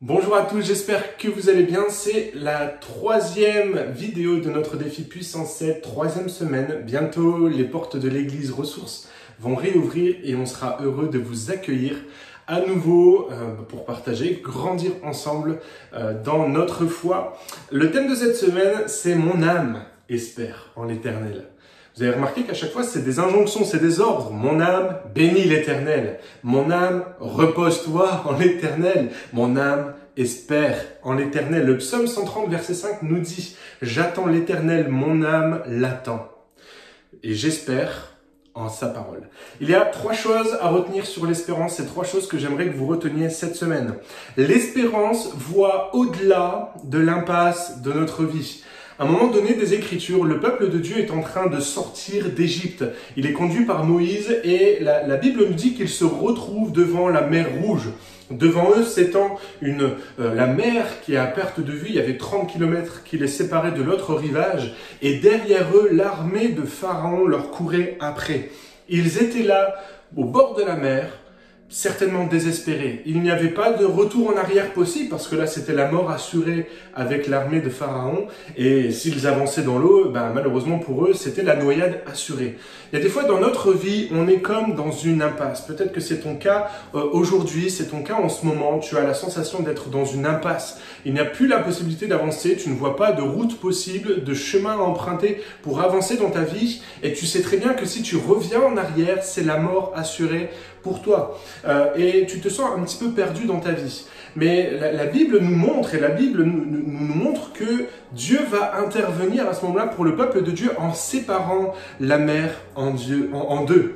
Bonjour à tous, j'espère que vous allez bien. C'est la troisième vidéo de notre défi Puissance 7, troisième semaine. Bientôt, les portes de l'église Ressources vont réouvrir et on sera heureux de vous accueillir à nouveau pour partager, grandir ensemble dans notre foi. Le thème de cette semaine, c'est « Mon âme espère en l'Éternel ». Vous avez remarqué qu'à chaque fois, c'est des injonctions, c'est des ordres. Mon âme, bénis l'Éternel. Mon âme, repose-toi en l'Éternel. Mon âme, espère en l'Éternel. Le psaume 130, verset 5 nous dit « J'attends l'Éternel, mon âme l'attend. Et j'espère en sa parole. » Il y a trois choses à retenir sur l'espérance, c'est trois choses que j'aimerais que vous reteniez cette semaine. L'espérance voit au-delà de l'impasse de notre vie. À un moment donné des Écritures, le peuple de Dieu est en train de sortir d'Égypte. Il est conduit par Moïse et la Bible nous dit qu'il se retrouve devant la mer Rouge. Devant eux s'étend la mer qui est à perte de vue. Il y avait 30 km qui les séparaient de l'autre rivage. Et derrière eux, l'armée de Pharaon leur courait après. Ils étaient là, au bord de la mer, certainement désespérés. Il n'y avait pas de retour en arrière possible parce que là c'était la mort assurée avec l'armée de Pharaon et s'ils avançaient dans l'eau, malheureusement pour eux c'était la noyade assurée. Il y a des fois dans notre vie on est comme dans une impasse. Peut-être que c'est ton cas aujourd'hui, c'est ton cas en ce moment, tu as la sensation d'être dans une impasse. Il n'y a plus la possibilité d'avancer, tu ne vois pas de route possible, de chemin à emprunter pour avancer dans ta vie et tu sais très bien que si tu reviens en arrière, c'est la mort assurée pour toi. Et tu te sens un petit peu perdu dans ta vie. Mais la Bible nous montre, et la Bible nous montre que Dieu va intervenir à ce moment-là pour le peuple de Dieu en séparant la mer en deux.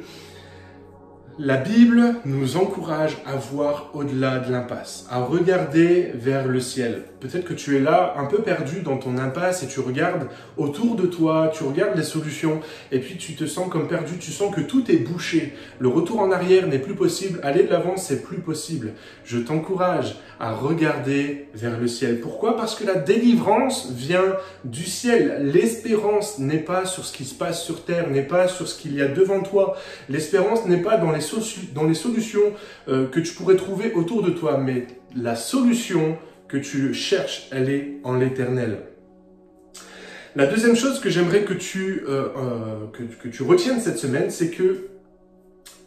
La Bible nous encourage à voir au-delà de l'impasse, à regarder vers le ciel. Peut-être que tu es là un peu perdu dans ton impasse et tu regardes autour de toi, tu regardes les solutions et puis tu te sens comme perdu, tu sens que tout est bouché. Le retour en arrière n'est plus possible, aller de l'avant c'est plus possible. Je t'encourage à regarder vers le ciel. Pourquoi? Parce que la délivrance vient du ciel. L'espérance n'est pas sur ce qui se passe sur terre, n'est pas sur ce qu'il y a devant toi. L'espérance n'est pas dans les solutions que tu pourrais trouver autour de toi, mais la solution que tu cherches, elle est en l'Éternel. La deuxième chose que j'aimerais que tu retiennes cette semaine, c'est que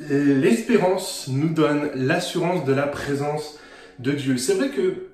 l'espérance nous donne l'assurance de la présence de Dieu. C'est vrai que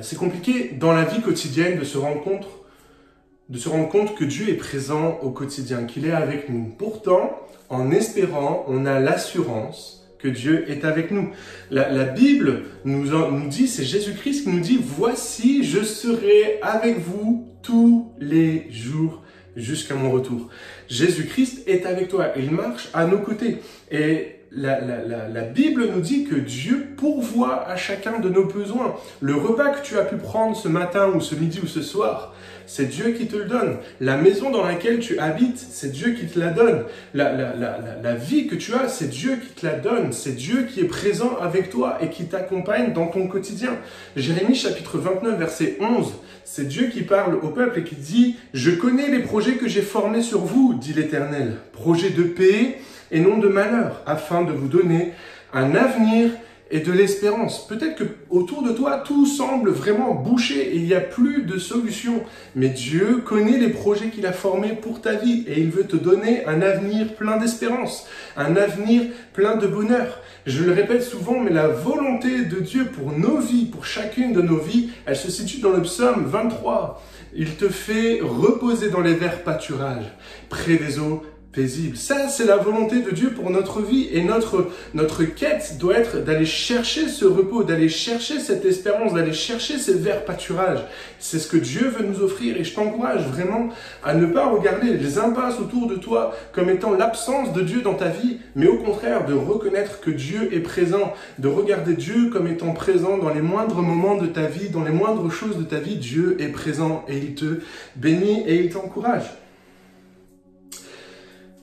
c'est compliqué dans la vie quotidienne de se rendre compte que Dieu est présent au quotidien, qu'il est avec nous. Pourtant, en espérant, on a l'assurance que Dieu est avec nous. La Bible nous dit, c'est Jésus-Christ qui nous dit « Voici, je serai avec vous tous les jours jusqu'à mon retour. » Jésus-Christ est avec toi, il marche à nos côtés. Et la Bible nous dit que Dieu pourvoit à chacun de nos besoins. Le repas que tu as pu prendre ce matin ou ce midi ou ce soir, c'est Dieu qui te le donne. La maison dans laquelle tu habites, c'est Dieu qui te la donne. La vie que tu as, c'est Dieu qui te la donne. C'est Dieu qui est présent avec toi et qui t'accompagne dans ton quotidien. Jérémie chapitre 29, verset 11, c'est Dieu qui parle au peuple et qui dit « Je connais les projets que j'ai formés sur vous, dit l'Éternel, projets de paix et non de malheur, afin de vous donner un avenir et de l'espérance. » Peut-être que autour de toi, tout semble vraiment bouché et il n'y a plus de solution. Mais Dieu connaît les projets qu'il a formés pour ta vie et il veut te donner un avenir plein d'espérance, un avenir plein de bonheur. Je le répète souvent, mais la volonté de Dieu pour nos vies, pour chacune de nos vies, elle se situe dans le psaume 23. Il te fait reposer dans les verts pâturages, près des eaux paisible. Ça, c'est la volonté de Dieu pour notre vie et notre quête doit être d'aller chercher ce repos, d'aller chercher cette espérance, d'aller chercher ces verts pâturages. C'est ce que Dieu veut nous offrir et je t'encourage vraiment à ne pas regarder les impasses autour de toi comme étant l'absence de Dieu dans ta vie, mais au contraire de reconnaître que Dieu est présent, de regarder Dieu comme étant présent dans les moindres moments de ta vie, dans les moindres choses de ta vie. Dieu est présent et il te bénit et il t'encourage.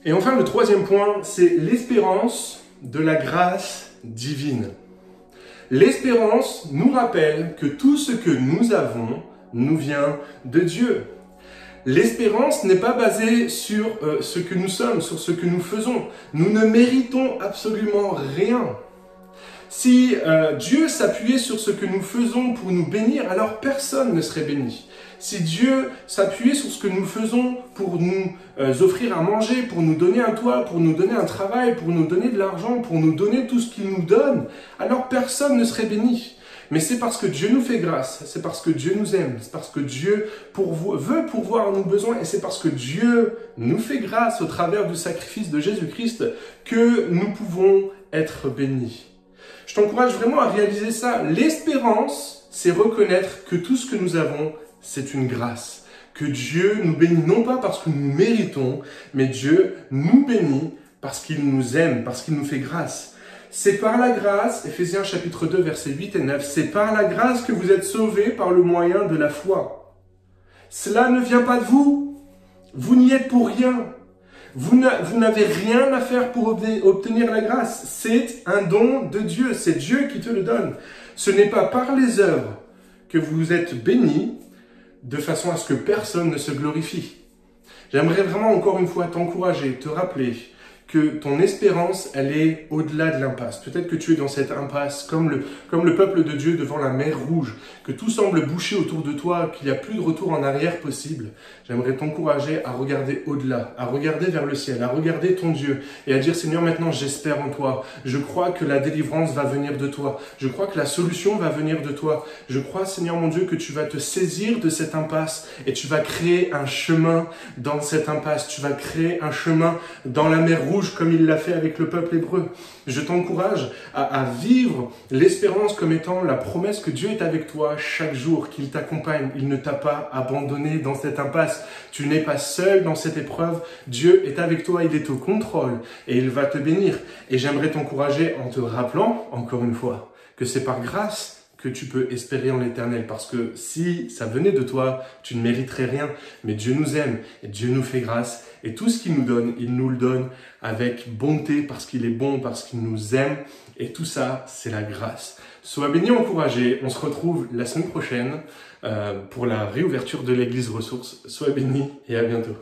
Et enfin, le troisième point, c'est l'espérance de la grâce divine. L'espérance nous rappelle que tout ce que nous avons nous vient de Dieu. L'espérance n'est pas basée sur ce que nous sommes, sur ce que nous faisons. Nous ne méritons absolument rien. Si Dieu s'appuyait sur ce que nous faisons pour nous bénir, alors personne ne serait béni. Si Dieu s'appuyait sur ce que nous faisons pour nous offrir à manger, pour nous donner un toit, pour nous donner un travail, pour nous donner de l'argent, pour nous donner tout ce qu'il nous donne, alors personne ne serait béni. Mais c'est parce que Dieu nous fait grâce, c'est parce que Dieu nous aime, c'est parce que Dieu veut pourvoir nos besoins et c'est parce que Dieu nous fait grâce au travers du sacrifice de Jésus-Christ que nous pouvons être bénis. Je t'encourage vraiment à réaliser ça. L'espérance, c'est reconnaître que tout ce que nous avons, c'est une grâce. Que Dieu nous bénit non pas parce que nous méritons, mais Dieu nous bénit parce qu'il nous aime, parce qu'il nous fait grâce. C'est par la grâce, Éphésiens chapitre 2, versets 8 et 9, c'est par la grâce que vous êtes sauvés par le moyen de la foi. Cela ne vient pas de vous. Vous n'y êtes pour rien. Vous n'avez rien à faire pour obtenir la grâce. C'est un don de Dieu. C'est Dieu qui te le donne. Ce n'est pas par les œuvres que vous êtes bénis de façon à ce que personne ne se glorifie. J'aimerais vraiment encore une fois t'encourager, te rappeler que ton espérance, elle est au-delà de l'impasse. Peut-être que tu es dans cette impasse, comme le peuple de Dieu devant la mer Rouge, que tout semble bouché autour de toi, qu'il n'y a plus de retour en arrière possible. J'aimerais t'encourager à regarder au-delà, à regarder vers le ciel, à regarder ton Dieu et à dire, Seigneur, maintenant j'espère en toi. Je crois que la délivrance va venir de toi. Je crois que la solution va venir de toi. Je crois, Seigneur mon Dieu, que tu vas te saisir de cette impasse et tu vas créer un chemin dans cette impasse. Tu vas créer un chemin dans la mer Rouge comme il l'a fait avec le peuple hébreu. Je t'encourage à vivre l'espérance comme étant la promesse que Dieu est avec toi chaque jour, qu'il t'accompagne. Il ne t'a pas abandonné dans cette impasse. Tu n'es pas seul dans cette épreuve. Dieu est avec toi, il est au contrôle et il va te bénir. Et j'aimerais t'encourager en te rappelant, encore une fois, que c'est par grâce que tu peux espérer en l'Éternel. Parce que si ça venait de toi, tu ne mériterais rien. Mais Dieu nous aime et Dieu nous fait grâce. Et tout ce qu'il nous donne, il nous le donne avec bonté parce qu'il est bon, parce qu'il nous aime. Et tout ça, c'est la grâce. Sois béni, encouragé. On se retrouve la semaine prochaine pour la réouverture de l'église Ressources. Sois béni et à bientôt.